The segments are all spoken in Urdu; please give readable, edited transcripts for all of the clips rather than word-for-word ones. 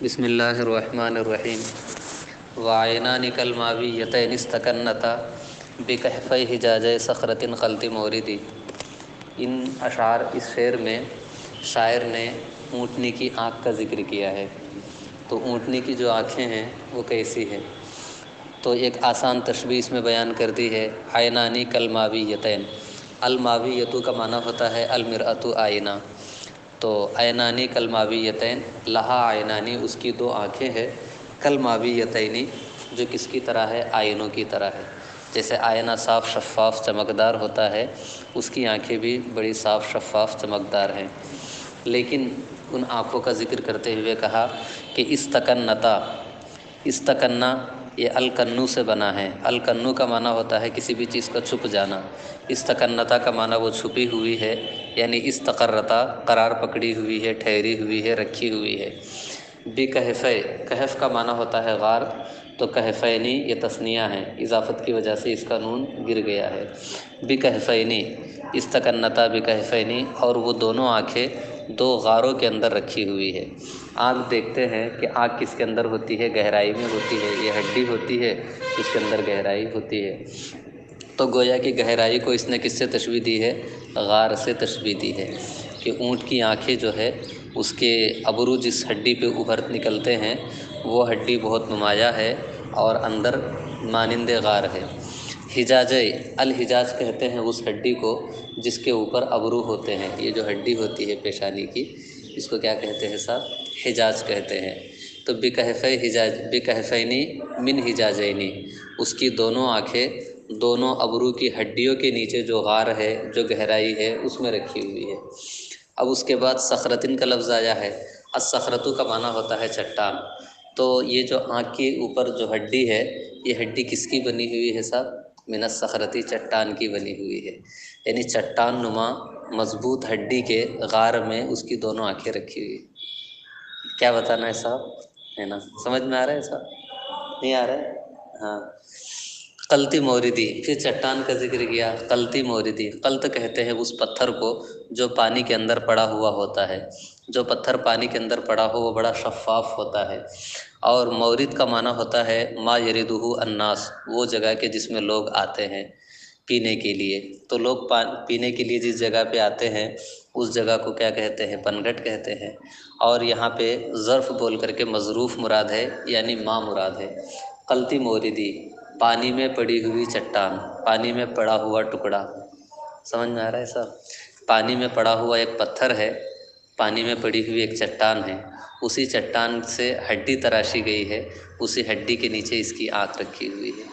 بسم اللہ الرحمن الرحیم وعینان کالماویتین استکنتا بکہفی حجاج صخرۃ خلط موردی۔ ان اشعار اس شعر میں شاعر نے اونٹنی کی آنکھ کا ذکر کیا ہے۔ تو اونٹنی کی جو آنکھیں ہیں وہ کیسی ہے؟ تو ایک آسان تشبیہ اس میں بیان کر دی ہے، عینانی کالماویتین۔ الماویتو کا معنی ہوتا ہے المرأۃ آئینہ۔ تو عینانی کالماویتین، لہا عینانی، اس کی دو آنکھیں ہیں، کالماویتینی، جو کس کی طرح ہے؟ آئینوں کی طرح ہے۔ جیسے آئینہ صاف شفاف چمکدار ہوتا ہے، اس کی آنکھیں بھی بڑی صاف شفاف چمکدار ہیں۔ لیکن ان آنکھوں کا ذکر کرتے ہوئے کہا کہ استکنتا، استکنا یہ الکنو سے بنا ہے۔ الکنو کا معنی ہوتا ہے کسی بھی چیز کا چھپ جانا۔ استکنتا کا معنی وہ چھپی ہوئی ہے، یعنی استقرتا قرار پکڑی ہوئی ہے، ٹھہری ہوئی ہے، رکھی ہوئی ہے۔ بکہفے، کہف کا معنی ہوتا ہے غار، تو کہفینی یہ تثنیہ ہے، اضافت کی وجہ سے اس کا نون گر گیا ہے۔ بکہفینی، استکنتا بکہفینی، اور وہ دونوں آنکھیں دو غاروں کے اندر رکھی ہوئی ہے۔ آنکھ دیکھتے ہیں کہ آنکھ کس کے اندر ہوتی ہے؟ گہرائی میں ہوتی ہے۔ یہ ہڈی ہوتی ہے، اس کے اندر گہرائی ہوتی ہے۔ تو گویا کہ گہرائی کو اس نے کس سے تشبیہ دی ہے؟ غار سے تشبیہ دی ہے کہ اونٹ کی آنکھیں جو ہے اس کے ابرو جس ہڈی پہ ابھر نکلتے ہیں وہ ہڈی بہت نمایاں ہے اور اندر مانند غار ہے۔ حجاج، الحجاج کہتے ہیں اس ہڈی کو جس کے اوپر ابرو ہوتے ہیں۔ یہ جو ہڈی ہوتی ہے پیشانی کی، اس کو کیا کہتے ہیں صاحب؟ حجاج کہتے ہیں۔ تو بکہفی حجاج، بکہفینی من حجاجینی، اس کی دونوں آنکھیں دونوں ابرو کی ہڈیوں کے نیچے جو غار ہے، جو گہرائی ہے، اس میں رکھی ہوئی ہے۔ اب اس کے بعد صخرتن کا لفظ آیا ہے۔ الصخرۃ کا معنی ہوتا ہے چٹان۔ تو یہ جو آنکھ کے اوپر جو ہڈی ہے، یہ ہڈی کس کی بنی ہوئی ہے صاحب؟ من الصخرۃ، چٹان کی بنی ہوئی ہے، یعنی چٹان نما مضبوط ہڈی کے غار میں اس کی دونوں آنکھیں رکھی ہوئی۔ کیا بتانا ہے صاحب؟ ہے نا، سمجھ میں آ رہا ہے صاحب؟ نہیں آ رہا ہے؟ ہاں۔ قلتی موردی، پھر چٹان کا ذکر کیا۔ قلتی موردی، قلت کہتے ہیں اس پتھر کو جو پانی کے اندر پڑا ہوا ہوتا ہے۔ جو پتھر پانی کے اندر پڑا ہو وہ بڑا شفاف ہوتا ہے۔ اور مورد کا معنی ہوتا ہے ما یردہ الناس، وہ جگہ کے جس میں لوگ آتے ہیں پینے کے لیے۔ تو لوگ پینے کے لیے جس جگہ پہ آتے ہیں اس جگہ کو کیا کہتے ہیں؟ پنگھٹ کہتے ہیں۔ اور یہاں پہ ظرف بول کر کے مظروف مراد ہے، یعنی ماں مراد ہے۔ قلتی موردی، پانی میں پڑی ہوئی چٹان، پانی میں پڑا ہوا ٹکڑا۔ سمجھ میں آ رہا ہے صاحب؟ پانی میں پڑا ہوا ایک پتھر ہے، پانی میں پڑی ہوئی ایک چٹان ہے، اسی چٹان سے ہڈی تراشی گئی ہے، اسی ہڈی کے نیچے اس کی آنکھ رکھی ہوئی ہے۔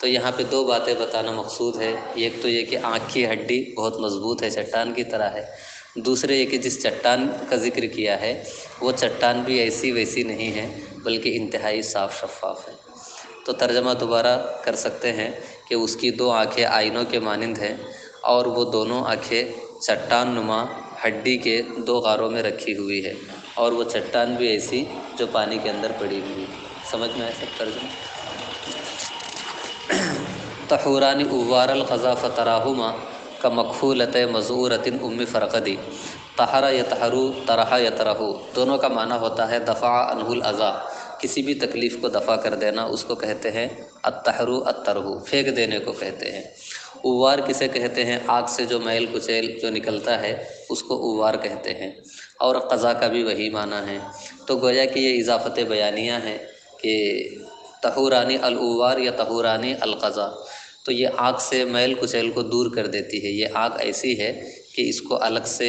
تو یہاں پہ دو باتیں بتانا مقصود ہے، ایک تو یہ کہ آنکھ کی ہڈی بہت مضبوط ہے، چٹان کی طرح ہے۔ دوسرے یہ کہ جس چٹان کا ذکر کیا ہے وہ چٹان بھی ایسی ویسی نہیں ہے، بلکہ انتہائی صاف شفاف ہے۔ تو ترجمہ دوبارہ کر سکتے ہیں کہ اس کی دو آنکھیں آئینوں کے مانند ہیں، اور وہ دونوں آنکھیں چٹان نما ہڈی کے دو غاروں میں رکھی ہوئی ہے، اور وہ چٹان بھی ایسی جو پانی کے اندر پڑی ہوئی ہے۔ سمجھ میں آیا سب ترجمہ؟ تحوران اوار القضا فتراہما کمکحولۃ مزعورۃ ام فرقدی۔ طہر یطہرو، طرح یطرحو، دونوں کا معنی ہوتا ہے دفع عنہ الاذی، کسی بھی تکلیف کو دفع کر دینا، اس کو کہتے ہیں الطہرو، الطرحو، پھینک دینے کو کہتے ہیں۔ اوار کسے کہتے ہیں؟ آگ سے جو میل کچیل جو نکلتا ہے اس کو اوار کہتے ہیں، اور قضا کا بھی وہی معنی ہے۔ تو گویا کہ یہ اضافت بیانیہ ہے کہ طہورانی الاوار یا طہورانی القضا، تو یہ آگ سے میل کچیل کو دور کر دیتی ہے۔ یہ آگ ایسی ہے کہ اس کو الگ سے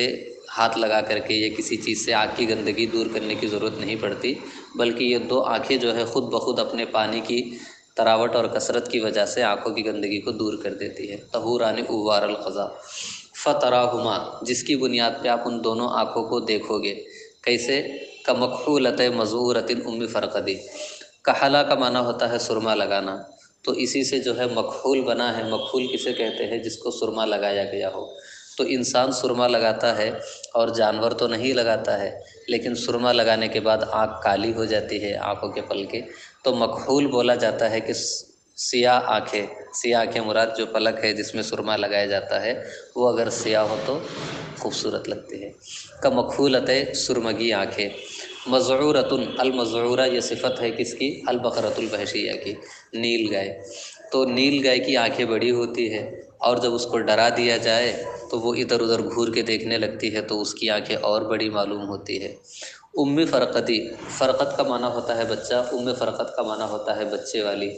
ہاتھ لگا کر کے یا کسی چیز سے آگ کی گندگی دور کرنے کی ضرورت نہیں پڑتی، بلکہ یہ دو آنکھیں جو ہے خود بخود اپنے پانی کی تراوٹ اور کثرت کی وجہ سے آنکھوں کی گندگی کو دور کر دیتی ہے۔ طہوران اوار القضا فتراہما، جس کی بنیاد پہ آپ ان دونوں آنکھوں کو دیکھو گے۔ کیسے؟ کمکحولۃ مزعورۃ ام فرقدی۔ کحلہ کا معنی ہوتا ہے سرما لگانا، تو اسی سے جو ہے مکحول بنا ہے۔ مکحول کسے کہتے ہیں؟ جس کو سرما لگایا گیا ہو۔ تو انسان سرما لگاتا ہے اور جانور تو نہیں لگاتا ہے، لیکن سرما لگانے کے بعد آنکھ کالی ہو جاتی ہے، آنکھوں کے پلکیں، تو مکحول بولا جاتا ہے کہ سیاہ آنکھیں، سیاہ آنکھیں مراد جو پلک ہے جس میں سرما لگایا جاتا ہے وہ اگر سیاہ ہو تو خوبصورت لگتی ہے۔ کمکحولۃ، سرمگی آنکھیں۔ مزعورتن، المزعورہ یہ صفت ہے کس کی؟ البقرۃ الوحشیہ کی، نیل گائے۔ تو نیل گائے کی آنکھیں بڑی ہوتی ہے، اور جب اس کو ڈرا دیا جائے تو وہ ادھر ادھر گھور کے دیکھنے لگتی ہے، تو اس کی آنکھیں اور بڑی معلوم ہوتی ہے۔ ام فرقتی، فرقت کا معنی ہوتا ہے بچہ، ام فرقت کا معنی ہوتا ہے بچے والی۔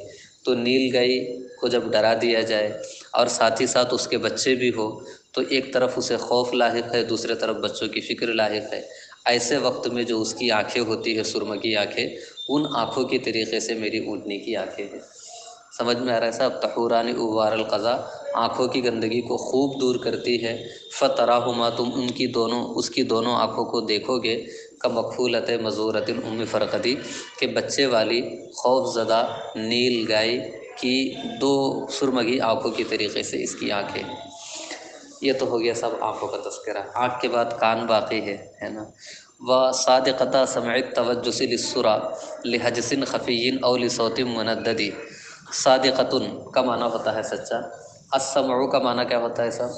تو نیل گائے کو جب ڈرا دیا جائے اور ساتھ ہی ساتھ اس کے بچے بھی ہو، تو ایک طرف اسے خوف لاحق ہے، دوسرے طرف بچوں کی فکر لاحق ہے۔ ایسے وقت میں جو اس کی آنکھیں ہوتی ہے، سرمگی آنکھیں، ان آنکھوں کی طریقے سے میری اونٹنی کی آنکھیں ہیں۔ سمجھ میں آ رہا ہے صاحب؟ تحوران اوار القضا، آنکھوں کی گندگی کو خوب دور کرتی ہے۔ فتراہما، تم ان کی دونوں، اس کی دونوں آنکھوں کو دیکھو گے، کمقفولت مزورت ام فرقدی، کہ بچے والی خوف زدہ نیل گائے کی دو سرمگی آنکھوں کی طریقے سے اس کی آنکھیں ہیں۔ یہ تو ہو گیا سب آنکھوں کا تذکرہ۔ آنکھ کے بعد کان باقی ہے نا۔ وصادقتا سمع التوجس للسرى لحجس خفی او لصوت مندد۔ صادقتن کا معنی ہوتا ہے سچا، السمع کا معنی کیا ہوتا ہے صاحب؟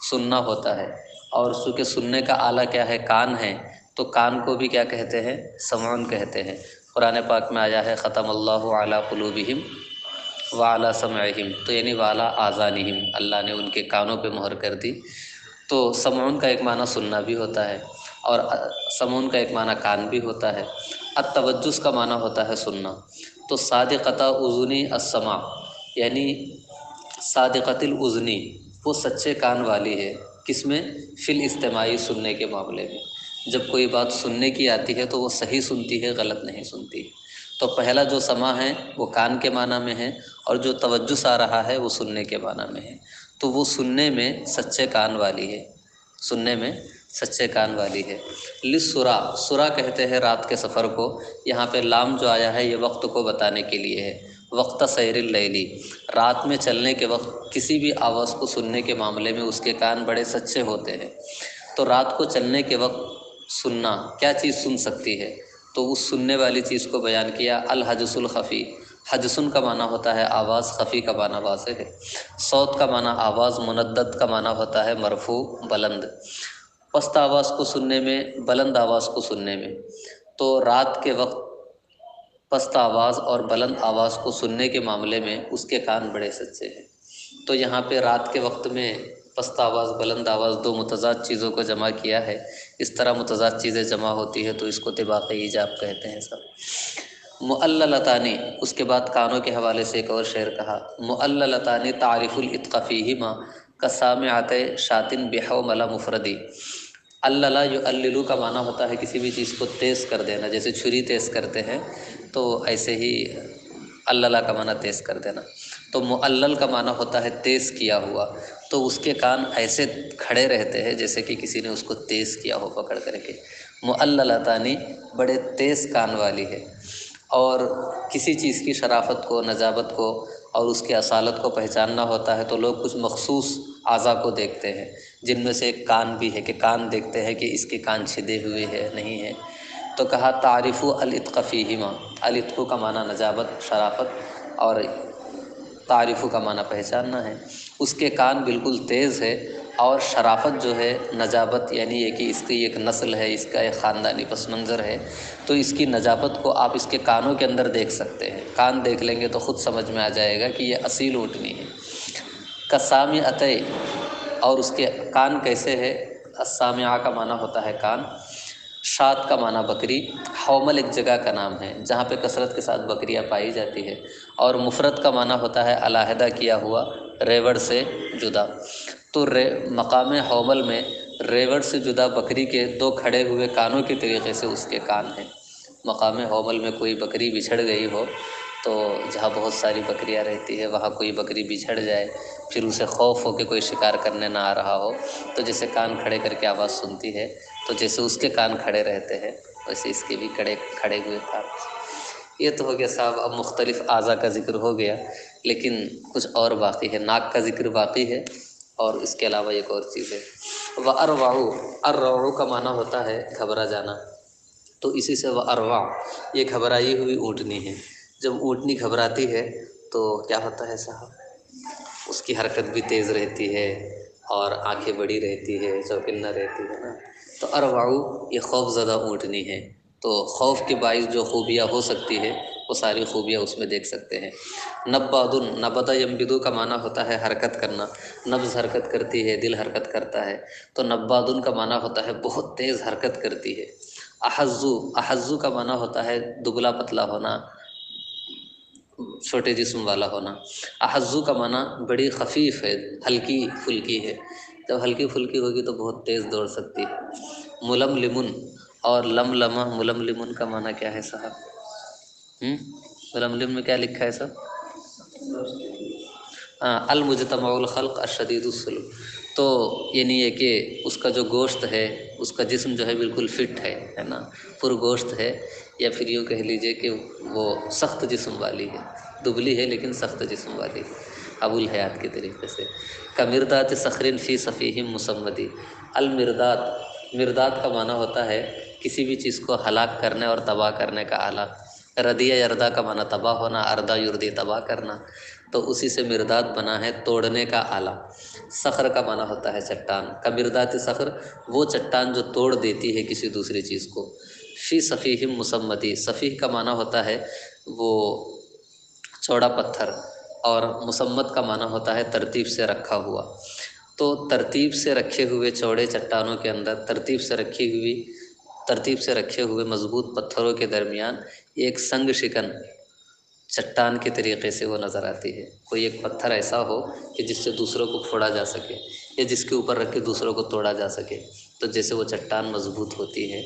سننا ہوتا ہے، اور چونکہ سننے کا آلہ کیا ہے؟ کان ہے، تو کان کو بھی کیا کہتے ہیں؟ سمعن کہتے ہیں۔ قرآن پاک میں آیا ہے ختم اللہ علی قلوبہم وعلی سمعہم، تو یعنی وعلی آذانہم، اللہ نے ان کے کانوں پہ مہر کر دی۔ تو سمعون کا ایک معنی سننا بھی ہوتا ہے، اور سمعون کا ایک معنی کان بھی ہوتا ہے۔ التوجس کا معنی ہوتا ہے سننا۔ تو صادقتا اذنی السمع، یعنی صادقۃ الاذنی، وہ سچے کان والی ہے، کس میں؟ فی الاستماعی، سننے کے معاملے میں۔ جب کوئی بات سننے کی آتی ہے تو وہ صحیح سنتی ہے، غلط نہیں سنتی۔ تو پہلا جو سماع ہے وہ کان کے معنی میں ہے، اور جو توجس آ رہا ہے وہ سننے کے معنی میں ہے۔ تو وہ سننے میں سچے کان والی ہے، سننے میں سچے کان والی ہے۔ للسرا، سرا کہتے ہیں رات کے سفر کو۔ یہاں پہ لام جو آیا ہے یہ وقت کو بتانے کے لیے ہے۔ وقت سیر اللیلی، رات میں چلنے کے وقت کسی بھی آواز کو سننے کے معاملے میں اس کے کان بڑے سچے ہوتے ہیں۔ تو رات کو چلنے کے وقت سننا، کیا چیز سن سکتی ہے؟ تو اس سننے والی چیز کو بیان کیا، الحجس الخفی۔ حجسن کا معنی ہوتا ہے آواز، خفی کا معنی واضح ہے۔ صوت کا معنی آواز، مندد کا معنی ہوتا ہے مرفوع، بلند۔ پست آواز کو سننے میں، بلند آواز کو سننے میں۔ تو رات کے وقت پست آواز اور بلند آواز کو سننے کے معاملے میں اس کے کان بڑے سچے ہیں۔ تو یہاں پہ رات کے وقت میں پست آواز، بلند آواز، دو متضاد چیزوں کو جمع کیا ہے۔ اس طرح متضاد چیزیں جمع ہوتی ہے تو اس کو طباق ایجاب کہتے ہیں سب۔ معللتانی، اس کے بعد کانوں کے حوالے سے ایک اور شعر کہا، معللتانی تعرف الاتق فیہما کسامعۃ شاۃ بحومل مفردی۔ الللا یعللو کا معنی ہوتا ہے کسی بھی چیز کو تیز کر دینا، جیسے چھری تیز کرتے ہیں تو ایسے ہی الللا کا معنی تیز کر دینا۔ تو معلل کا معنی ہوتا ہے تیز کیا ہوا، تو اس کے کان ایسے کھڑے رہتے ہیں جیسے کہ کسی نے اس کو تیز کیا ہو پکڑ کر کے۔ معللتانی، بڑے تیز کان والی ہے۔ اور کسی چیز کی شرافت کو، نجابت کو اور اس کے اصالت کو پہچاننا ہوتا ہے تو لوگ کچھ مخصوص اعضاء کو دیکھتے ہیں، جن میں سے ایک کان بھی ہے، کہ کان دیکھتے ہیں کہ اس کے کان چھدے ہوئے ہیں نہیں ہے۔ تو کہا تعریف الاتق فیہما، الاتق کا معنی نجابت، شرافت، اور تعریف کا معنی پہچاننا ہے۔ اس کے کان بالکل تیز ہے، اور شرافت جو ہے، نجابت یعنی یہ کہ اس کی ایک نسل ہے، اس کا ایک خاندانی پس منظر ہے، تو اس کی نجابت کو آپ اس کے کانوں کے اندر دیکھ سکتے ہیں۔ کان دیکھ لیں گے تو خود سمجھ میں آ جائے گا کہ یہ اصیل اونٹنی ہے۔ کسامعۃ، اور اس کے کان کیسے ہے؟ السامعہ کا معنی ہوتا ہے کان، شات کا معنی بکری، حومل ایک جگہ کا نام ہے جہاں پہ کثرت کے ساتھ بکریاں پائی جاتی ہے، اور مفرد کا معنی ہوتا ہے علیحدہ کیا ہوا، ریوڑ سے جدا۔ تو مقام حومل میں ریوڑ سے جدا بکری کے دو کھڑے ہوئے کانوں کے طریقے سے اس کے کان ہیں۔ مقام حومل میں کوئی بکری بچھڑ گئی ہو تو جہاں بہت ساری بکریاں رہتی ہے وہاں کوئی بکری بچھڑ جائے، پھر اسے خوف ہو کہ کوئی شکار کرنے نہ آ رہا ہو، تو جیسے کان کھڑے کر کے آواز سنتی ہے، تو جیسے اس کے کان کھڑے رہتے ہیں ویسے اس کے بھی کھڑے ہوئے کان۔ یہ تو ہو گیا صاحب، اب مختلف اعضاء کا ذکر ہو گیا، لیکن کچھ اور باقی ہے، ناک کا ذکر باقی ہے، اور اس کے علاوہ ایک اور چیز ہے۔ وَأَرْوَعُ، الروع کا معنی ہوتا ہے گھبرا جانا، تو اسی سے وَأَرْوَعُ، یہ گھبرائی ہوئی اونٹنی ہے۔ جب اونٹنی گھبراتی ہے تو کیا ہوتا ہے صاحب؟ اس کی حرکت بھی تیز رہتی ہے، اور آنکھیں بڑی رہتی ہے، چوکنا رہتی ہے نا۔ تو ارواؤ، یہ خوف زدہ اونٹنی ہے، تو خوف کے باعث جو خوبیاں ہو سکتی ہے وہ ساری خوبیاں اس میں دیکھ سکتے ہیں۔ نباد، نبد ینبدو کا معنی ہوتا ہے حرکت کرنا، نبض حرکت کرتی ہے، دل حرکت کرتا ہے، تو نباد کا معنی ہوتا ہے بہت تیز حرکت کرتی ہے۔ احزو، احزو کا معنی ہوتا ہے دبلا پتلا ہونا، چھوٹے جسم والا ہونا۔ احزو کا معنی بڑی خفیف ہے، ہلکی پھلکی ہے، جب ہلکی پھلکی ہوگی تو بہت تیز دوڑ سکتی ہے۔ ململمن اور لملمہ، ململمن کا معنی کیا ہے صاحب؟ ململم میں کیا لکھا ہے صاحب؟ ہاں، المجتمع الخلق الشدید السلوک، تو یعنی یہ کہ اس کا جو گوشت ہے، اس کا جسم جو ہے بالکل فٹ ہے نا، پر گوشت ہے، یا پھر یوں کہہ لیجئے کہ وہ سخت جسم والی ہے، دبلی ہے لیکن سخت جسم والی ہے، ابو الحیات کے طریقے سے۔ کمردات صخر فی صفیہ مسمدی، المردات، مردات کا معنی ہوتا ہے کسی بھی چیز کو ہلاک کرنے اور تباہ کرنے کا آلہ۔ ردیہ یردا کا معنی تباہ ہونا، اردا یردی تباہ کرنا، تو اسی سے مردات بنا ہے توڑنے کا آلہ۔ صخر کا معنی ہوتا ہے چٹان، کمردات صخر وہ چٹان جو توڑ دیتی ہے کسی دوسری چیز کو۔ فی صفیہ مسمدی، صفیح کا معنی ہوتا ہے وہ چوڑا پتھر، اور مسمت کا معنی ہوتا ہے ترتیب سے رکھا ہوا۔ تو ترتیب سے رکھے ہوئے چوڑے چٹانوں کے اندر، ترتیب سے رکھے ہوئے مضبوط پتھروں کے درمیان ایک سنگ شکن چٹان کے طریقے سے وہ نظر آتی ہے۔ کوئی ایک پتھر ایسا ہو کہ جس سے دوسروں کو پھوڑا جا سکے، یا جس کے اوپر رکھ کے دوسروں کو توڑا جا سکے، تو جیسے وہ چٹان مضبوط ہوتی ہے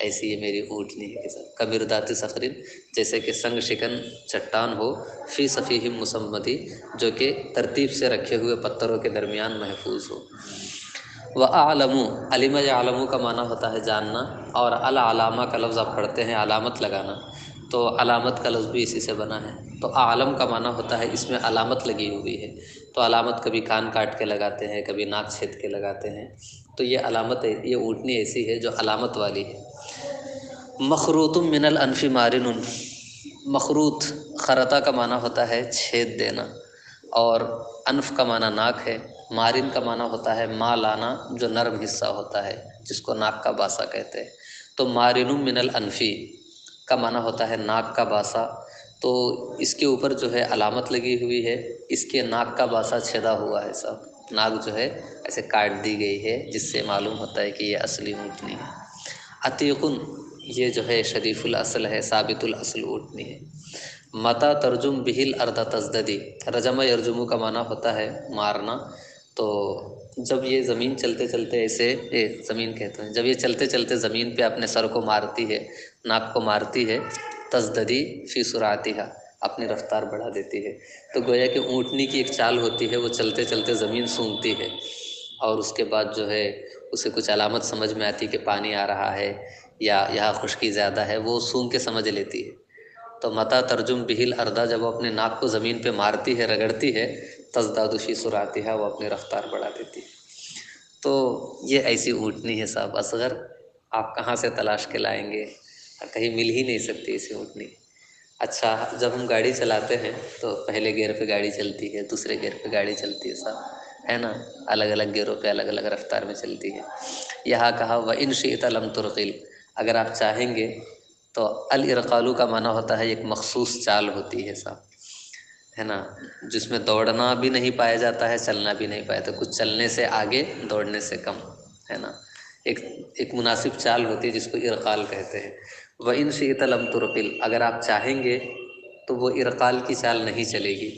ایسی یہ میری اونٹنی ہے۔ کمردات صخر، جیسے کہ سنگ شکن چٹان ہو، فی صفیہ مسمدی، جو کہ ترتیب سے رکھے ہوئے پتھروں کے درمیان محفوظ ہو۔ وَأَعْلَمُ، علم یعلم کا معنی ہوتا ہے جاننا، اور العلامہ کا لفظ آپ پڑھتے ہیں علامت لگانا، تو علامت کا لفظ بھی اسی سے بنا ہے۔ تو عالم کا معنی ہوتا ہے اس میں علامت لگی ہوئی ہے، تو علامت کبھی کان کاٹ کے لگاتے ہیں، کبھی ناک چھید کے لگاتے ہیں، تو یہ علامت ہے، یہ اونٹنی ایسی ہے جو علامت والی ہے۔ مخروط من الانف مارن، مخروط خرطہ کا معنی ہوتا ہے چھید دینا، اور انف کا معنی ناک ہے، مارن کا معنی ہوتا ہے ماں لانا، جو نرم حصہ ہوتا ہے جس کو ناک کا باسا کہتے ہیں۔ تو مارن من الانفی کا معنی ہوتا ہے ناک کا باسا، تو اس کے اوپر جو ہے علامت لگی ہوئی ہے، اس کے ناک کا باسا چھیدا ہوا ہے، سب ناک جو ہے ایسے کاٹ دی گئی ہے، جس سے معلوم ہوتا ہے کہ یہ اصلی اونٹنی ہے۔ عتیقن، یہ جو ہے شریف الاصل ہے، ثابت الاصل اونٹنی ہے۔ متا ترجم بہل اردا تزددی، رجم یرجمو کا معنی ہوتا ہے مارنا، تو جب یہ زمین چلتے چلتے ایسے، زمین کہتے ہیں جب یہ چلتے چلتے زمین پہ اپنے سر کو مارتی ہے، ناک کو مارتی ہے، تزددی فی سرعتها، اپنی رفتار بڑھا دیتی ہے، تو گویا کہ اونٹنی کی ایک چال ہوتی ہے، وہ چلتے چلتے زمین سونگتی ہے، اور اس کے بعد جو ہے اسے کچھ علامت سمجھ میں آتی کہ پانی آ رہا ہے یا یہاں خشکی زیادہ ہے، وہ سونگ کے سمجھ لیتی ہے۔ تو متا ترجم بہل اردا، جب وہ اپنے ناک کو زمین پہ مارتی ہے، رگڑتی ہے، تزداد فی سرعتها، وہ اپنی رفتار بڑھا دیتی ہے۔ تو یہ ایسی اونٹنی ہے صاحب اصغر، آپ کہاں سے تلاش کے لائیں گے، کہیں مل ہی نہیں سکتی ایسی اونٹنی۔ اچھا، جب ہم گاڑی چلاتے ہیں تو پہلے گیئر پہ گاڑی چلتی ہے، دوسرے گیئر پہ گاڑی چلتی ہے صاحب، ہے نا، الگ الگ گیئروں پہ الگ الگ رفتار میں چلتی ہے۔ یہاں کہا وَإِن شِئْتَ لَمْ تُرْقِلْ، اگر آپ چاہیں گے تو الارقالو کا معنی ہوتا ہے ایک مخصوص چال ہوتی ہے صاحب، ہے نا، جس میں دوڑنا بھی نہیں پایا جاتا ہے، چلنا بھی نہیں پایا، تو کچھ چلنے سے آگے دوڑنے سے کم، ہے نا، ایک مناسب چال ہوتی ہے جس کو ارقال کہتے ہیں۔ وَإِن شِئْتَ لَمْ تُرْقِلْ، اگر آپ چاہیں گے تو وہ ارقال کی چال نہیں چلے گی،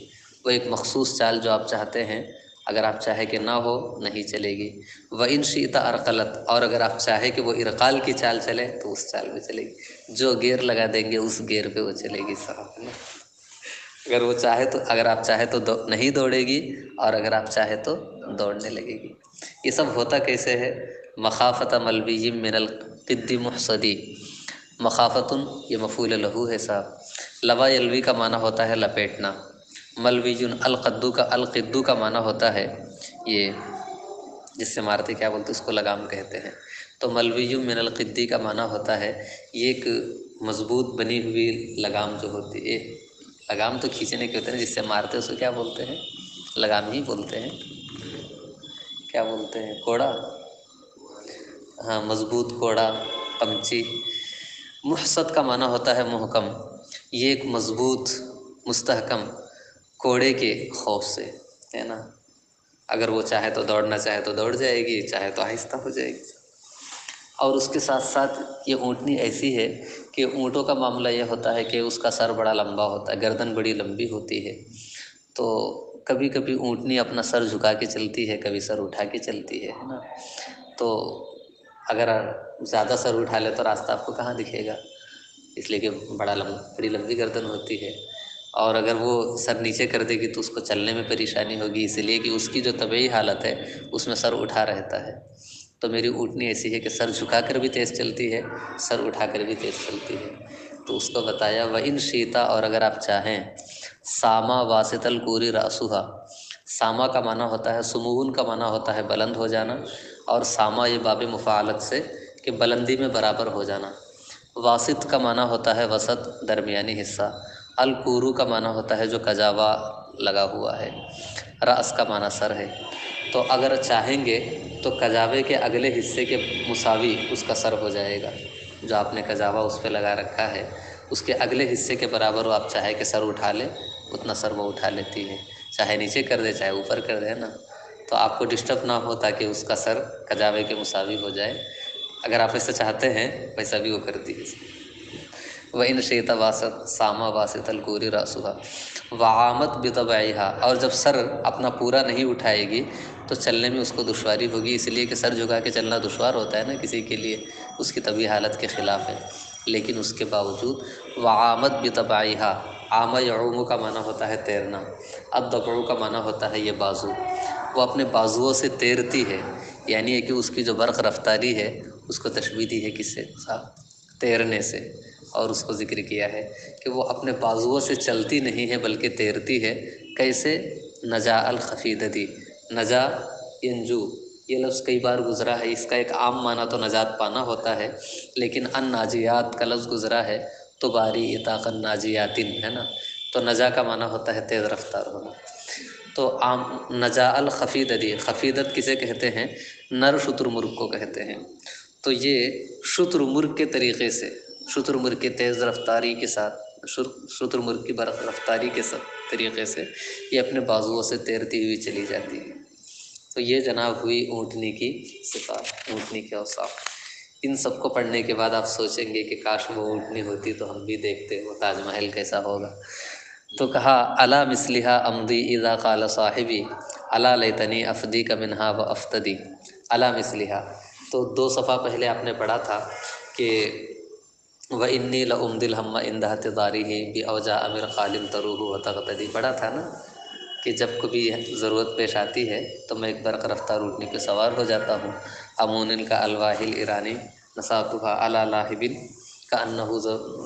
وہ ایک مخصوص چال جو آپ چاہتے ہیں، اگر آپ چاہیں کہ نہ ہو نہیں چلے گی۔ وَإِن شِئْتَ أَرْقَلَتْ، اور اگر آپ چاہیں کہ وہ ارقال کی چال چلے تو اس چال میں چلے گی، جو گیئر لگا دیں گے اس گیئر پہ وہ چلے گی صاحب، ہے نا۔ اگر وہ چاہے تو، اگر آپ چاہیں تو نہیں دوڑے گی، اور اگر آپ چاہیں تو دوڑنے لگے گی۔ یہ سب ہوتا کیسے ہے؟ مخافت ملوی من القد محصدی، مخافتن یہ مفعول لہو ہے صاحب، لوا یلوی کا معنی ہوتا ہے لپیٹنا، ملویجن القدو کا، القدو کا معنی ہوتا ہے یہ جس سے مارتے کیا بولتے اس کو لگام کہتے ہیں، تو ملوی من القدی کا معنی ہوتا ہے یہ ایک مضبوط بنی ہوئی لگام جو ہوتی ہے، لگام تو کھینچنے کے ہوتے ہیں، جس سے مارتے اس کو کیا بولتے ہیں؟ لگام ہی بولتے ہیں، کیا بولتے ہیں؟ کوڑا، ہاں، مضبوط کوڑا، قمچی، محسد کا معنی ہوتا ہے محکم، یہ ایک مضبوط مستحکم کوڑے کے خوف سے ہے نا، اگر وہ چاہے تو دوڑنا چاہے تو دوڑ جائے گی، چاہے تو آہستہ ہو جائے گی۔ اور اس کے ساتھ ساتھ یہ اونٹنی ایسی ہے کہ اونٹوں کا معاملہ یہ ہوتا ہے کہ اس کا سر بڑا لمبا ہوتا ہے، گردن بڑی لمبی ہوتی ہے، تو کبھی کبھی اونٹنی اپنا سر جھکا کے چلتی ہے، کبھی سر اٹھا کے چلتی ہے نا، تو اگر زیادہ سر اٹھا لے تو راستہ آپ کو کہاں دکھے گا، اس لیے کہ بڑی لمبی گردن ہوتی ہے، اور اگر وہ سر نیچے کر دے گی تو اس کو چلنے میں پریشانی ہوگی، اس لیے کہ اس کی جو طبعی حالت ہے اس میں سر اٹھا رہتا ہے۔ تو میری اونٹنی ایسی ہے کہ سر جھکا کر بھی تیز چلتی ہے، سر اٹھا کر بھی تیز چلتی ہے۔ تو اس کو بتایا وَإِن شِئْتَ، اور اگر آپ چاہیں، ساما واسط القوری راسوہا، ساما کا معنی ہوتا ہے سمون، کا معنی ہوتا ہے بلند ہو جانا، اور ساما یہ باب مفاعلت سے کہ بلندی میں برابر ہو جانا۔ واسط کا معنی ہوتا ہے وسط، درمیانی حصہ۔ القورو کا معنی ہوتا ہے جو کجاوا لگا ہوا ہے۔ راس کا معنی سر ہے، تو اگر چاہیں گے تو کجاوے کے اگلے حصے کے مساوی اس کا سر ہو جائے گا، جو آپ نے کجاوا اس پہ لگا رکھا ہے اس کے اگلے حصے کے برابر وہ آپ چاہے کہ سر اٹھا لے، اتنا سر وہ اٹھا لیتی ہے، چاہے نیچے کر دے چاہے اوپر کر دے نا، تو آپ کو ڈسٹرب نہ ہو تاکہ اس کا سر کجاوے کے مساوی ہو جائے۔ اگر آپ ایسا چاہتے ہیں ویسا بھی وہ کرتی ہے۔ وَإِن شِئْتَ واسط ساما واسط القوری راسوہا وعامت بطبعہا، اور جب سر اپنا پورا نہیں اٹھائے گی تو چلنے میں اس کو دشواری ہوگی، اس لیے کہ سر جھکا کے چلنا دشوار ہوتا ہے نا کسی کے لیے، اس کی طبعی حالت کے خلاف ہے، لیکن اس کے باوجود وعامت بطبعہا، عام یعوم کا معنی ہوتا ہے تیرنا، الضبع کا معنی ہوتا ہے یہ بازو، وہ اپنے بازوؤں سے تیرتی ہے، یعنی ہے کہ اس کی جو برق رفتاری ہے اس کو تشبیہ دی ہے کس سے؟ تیرنے سے، اور اس کو ذکر کیا ہے کہ وہ اپنے بازوؤں سے چلتی نہیں ہے بلکہ تیرتی ہے۔ کیسے؟ نجا الخفیدتی، نجا ینجو، یہ لفظ کئی بار گزرا ہے، اس کا ایک عام معنی تو نجات پانا ہوتا ہے، لیکن ان ناجیات کا لفظ گزرا ہے تو باری اطاق الناجیاتن ہے نا، تو نجا کا معنی ہوتا ہے تیز رفتار ہونا۔ تو عام نجا الخفیدتی، خفیدت کسے کہتے ہیں؟ نر شتر مرغ کو کہتے ہیں، تو یہ شتر مرغ کے طریقے سے، شتر مرغ کے تیز رفتاری کے ساتھ، شتر مرغ کی برق رفتاری کے طریقے سے یہ اپنے بازوؤں سے تیرتی ہوئی چلی جاتی ہے۔ تو یہ جناب ہوئی اونٹنی کی صفات، اونٹنی کے اوصاف۔ ان سب کو پڑھنے کے بعد آپ سوچیں گے کہ کاش وہ اونٹنی ہوتی تو ہم بھی دیکھتے وہ تاج محل کیسا ہوگا۔ تو کہا الا مثلھا امضی اذا قال صاحبی الا لیتنی افدیک منھا وافتدی، الا مثلھا، تو 2 صفحہ پہلے آپ نے پڑھا تھا کہ وَإِنِّي لَأُمْضِي الْهَمَّ عِنْدَ اعْتِضَارِهِ بِأَوْجَاءَ مِرْخَالٍ تَرُوحُ وَتَغْتَدِي، پڑھا تھا نا کہ جب کبھی ضرورت پیش آتی ہے تو میں ایک برق رفتار اونٹنی پہ سوار ہو جاتا ہوں۔ امون کا الواحل ایرانی نصابها علی لاہب کأنہ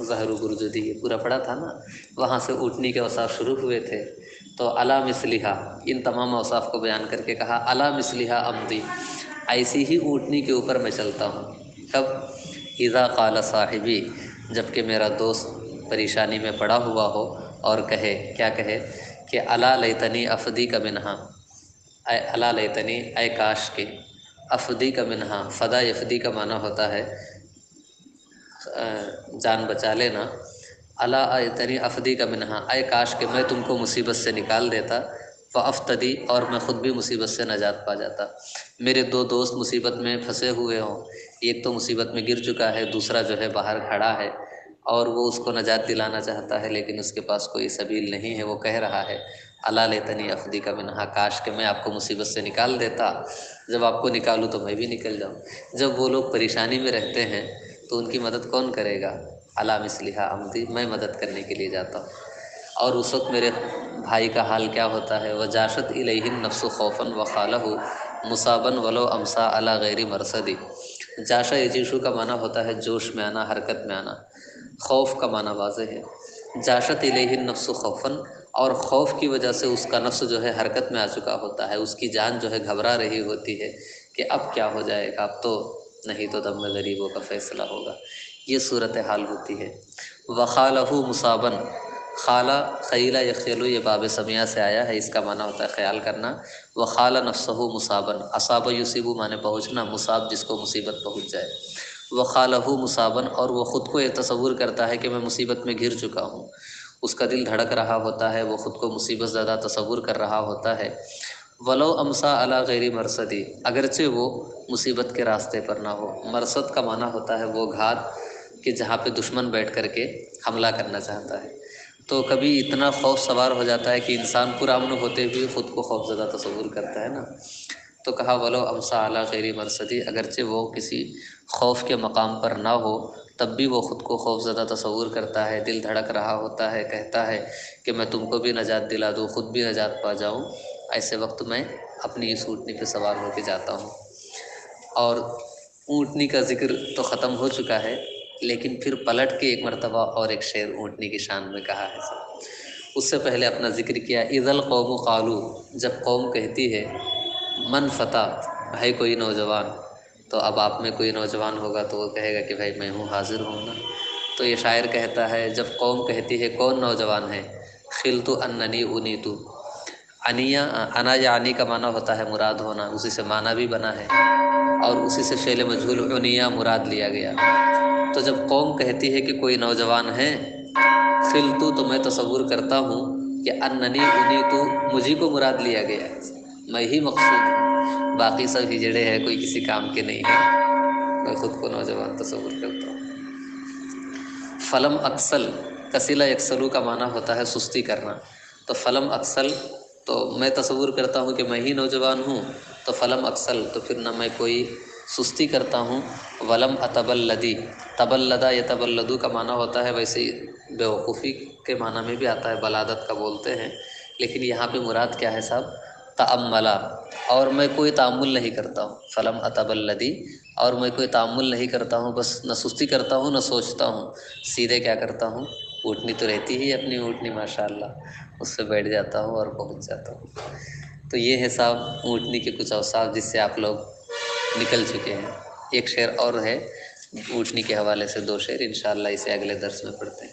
ظہر برجدی، یہ پورا پڑھا تھا نا، وہاں سے اونٹنی کے اوصاف شروع ہوئے تھے۔ تو الا مثلھا، ان تمام اوصاف کو بیان کر کے کہا الا مثلھا امضی، ایسی ہی اونٹنی کے اوپر میں چلتا ہوں۔ کب؟ اذا قال صاحبی، جب کہ میرا دوست پریشانی میں پڑا ہوا ہو اور کہے، کیا کہے کہ الا لیتنی افدیک منھا، اے الا لیتنی، اے کاش کے، افدیک منھا، فدا یفدی کا معنی ہوتا ہے جان بچا لینا، الا لیتنی افدیک منھا، اے کاش کہ میں تم کو مصیبت سے نکال دیتا، وافتدی، اور میں خود بھی مصیبت سے نجات پا جاتا۔ میرے 2 دوست مصیبت میں پھنسے ہوئے ہوں، ایک تو مصیبت میں گر چکا ہے، دوسرا جو ہے باہر کھڑا ہے اور وہ اس کو نجات دلانا چاہتا ہے لیکن اس کے پاس کوئی سبیل نہیں ہے، وہ کہہ رہا ہے الا لیتنی افدیک منھا، کاش کہ میں آپ کو مصیبت سے نکال دیتا، جب آپ کو نکالوں تو میں بھی نکل جاؤں۔ جب وہ لوگ پریشانی میں رہتے ہیں تو ان کی مدد کون کرے گا؟ الا مثلھا امضی، میں مدد کرنے کے لیے جاتا ہوں۔ اور اس وقت میرے بھائی کا حال کیا ہوتا ہے؟ وجاشت الیہ النفس خوفا وخالہ مصابا ولو امسا علی غیر مرصدی، جاشا یجیشو کا معنی ہوتا ہے جوش میں آنا، حرکت میں آنا، خوف کا معنی واضح ہے۔ جاشت الیہ النفس خوفا، اور خوف کی وجہ سے اس کا نفس جو ہے حرکت میں آ چکا ہوتا ہے، اس کی جان جو ہے گھبرا رہی ہوتی ہے کہ اب کیا ہو جائے گا، اب تو نہیں تو دم میں غریبوں کا فیصلہ ہوگا، یہ صورتحال ہوتی ہے۔ وخالہ مصابا، خالہ خیلہ یخیلو، یہ باب سمیہ سے آیا ہے، اس کا معنی ہوتا ہے خیال کرنا۔ وخال نفسہ مصابا، اصاب یصیب معنی پہنچنا، مصاب جس کو مصیبت پہنچ جائے۔ وخالہ مصابن، اور وہ خود کو یہ تصور کرتا ہے کہ میں مصیبت میں گھر چکا ہوں، اس کا دل دھڑک رہا ہوتا ہے، وہ خود کو مصیبت زدہ تصور کر رہا ہوتا ہے۔ ولو امسا علی غیر مرصدی، اگرچہ وہ مصیبت کے راستے پر نہ ہو۔ مرصد کا معنی ہوتا ہے وہ گھات کہ جہاں پہ دشمن بیٹھ کر کے حملہ کرنا چاہتا ہے۔ تو کبھی اتنا خوف سوار ہو جاتا ہے کہ انسان پرامن ہوتے ہوئے خود کو خوف زدہ تصور کرتا ہے نا۔ تو کہا ولو امسا علی غیر مرصدی، اگرچہ وہ کسی خوف کے مقام پر نہ ہو تب بھی وہ خود کو خوف زدہ تصور کرتا ہے، دل دھڑک رہا ہوتا ہے، کہتا ہے کہ میں تم کو بھی نجات دلا دوں، خود بھی نجات پا جاؤں۔ ایسے وقت میں اپنی اس اونٹنی پہ سوار ہو کے جاتا ہوں۔ اور اونٹنی کا ذکر تو ختم ہو چکا ہے، لیکن پھر پلٹ کے ایک مرتبہ اور ایک شعر اونٹنی کی شان میں کہا ہے سب۔ اس سے پہلے اپنا ذکر کیا اذا القوم قالو، جب قوم کہتی ہے من فتح، ہے کوئی نوجوان، تو اب آپ میں کوئی نوجوان ہوگا تو وہ کہے گا کہ بھائی میں ہوں، حاضر ہوں نا۔ تو یہ شاعر کہتا ہے جب قوم کہتی ہے کون نوجوان ہے، خلت اننی انیت، انیا انا یا انی کا معنی ہوتا ہے مراد ہونا، اسی سے معنی بھی بنا ہے اور اسی سے فعل مجہول انیا مراد لیا گیا۔ تو جب قوم کہتی ہے کہ کوئی نوجوان ہے، خلت تو میں تصور کرتا ہوں کہ اننی انیت، مجھی کو مراد لیا گیا ہے، میں ہی مقصود ہوں، باقی سب ہجڑے ہیں، کوئی کسی کام کے نہیں ہے، میں خود کو نوجوان تصور کرتا ہوں۔ فلم اکسل، کسیلا یکسلو کا معنی ہوتا ہے سستی کرنا، تو فلم اکسل تو میں تصور کرتا ہوں کہ میں ہی نوجوان ہوں، تو فلم اکسل تو پھر نہ میں کوئی سستی کرتا ہوں۔ ولم اتبلدی، تبلدہ یا تبلدو کا معنی ہوتا ہے ویسے بیوقوفی کے معنی میں بھی آتا ہے، بلادت کا بولتے ہیں، لیکن یہاں پہ مراد کیا ہے صاحب، تأملا، اور میں کوئی تأمل نہیں کرتا ہوں۔ فلم اتبلدی، اور میں کوئی تأمل نہیں کرتا ہوں، بس نہ سستی کرتا ہوں نہ سوچتا ہوں، سیدھے کیا کرتا ہوں، اونٹنی تو رہتی ہی اپنی اونٹنی ماشاءاللہ، اس سے بیٹھ جاتا ہوں اور پہنچ جاتا ہوں۔ تو یہ ہے صاحب اونٹنی کے کچھ اوصاف جس سے آپ لوگ نکل چکے ہیں۔ ایک شعر اور ہے اونٹنی کے حوالے سے، 2 شعر انشاءاللہ اسے اگلے درس میں پڑھتے ہیں۔